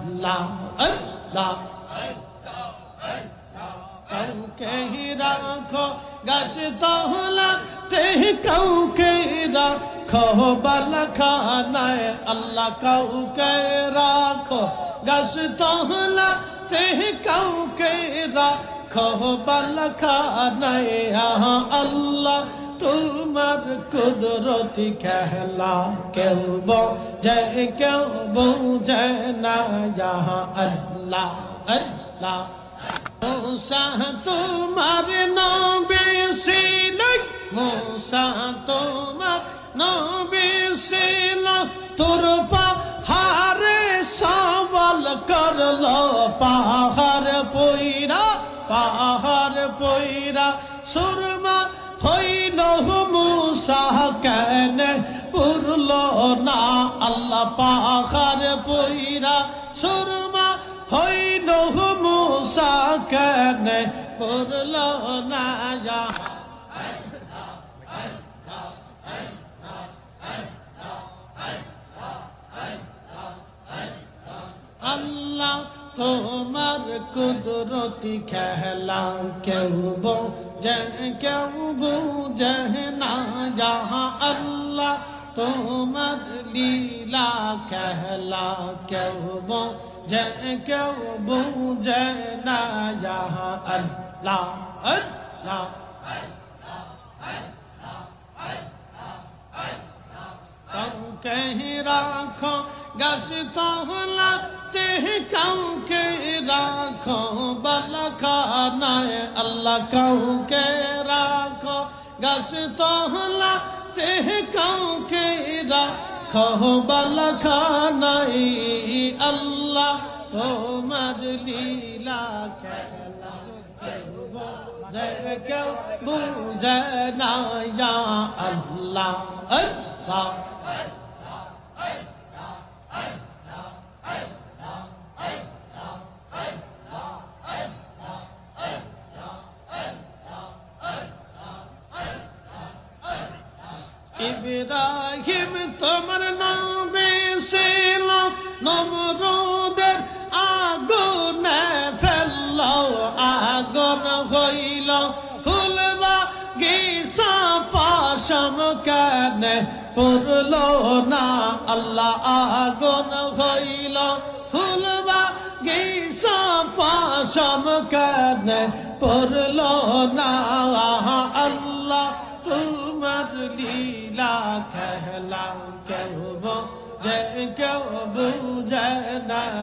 আল্লাহ আল্লাহ কাউকে রাখো গাছ তলাতে কাউকে রাখো বালখানায় আল্লাহ কাউকে রাখো গাছ তলাতে কাউকে রাখো বালখানায় আল্লাহ তোমার কুদরতি খেলা কেউ বোঝে কেউ বোঝে না আল্লাহ আল্লাহ मूसा तुम्हार नबी ছিল मूसा তোমার নবী ছিল তোর পাহাড়ে সওয়াল করলো পাহাড় পয়রা সুরমা হইল मूसा কেন পুরলো না আল্লাহ পাহাড় পয়রা সুরমা হইল मूसा কেন পুরলো না আল্লাহ তোমার কুদরতি খেলা কেউ বোঝে না আল্লাহ তোমার লীলা খেলা কেউ বোঝে না আল্লাহ আল্লাহ কাউকে রাখো গাছ তলাতে কাউকে রাখো বালখানায় আল্লাহ কাউকে রাখো গাছ তলাতে কাউকে রাখো বালখানায় আল্লাহ তোমার লীলা খেলা কেউ বুঝে না আল্লাহ আল্লাহ ইব্রাহিম তোমার নবী ছিল নমরুদের আগুনে ফেললো আগুন হইল ফুল বাগিচা পশম কেন পুরলো না আল্লাহ আগুন হইল ফুল বাগিচা পশম কেন পুরলো না আল্লাহ তোমার লীলা খেলা কেউ বোঝে না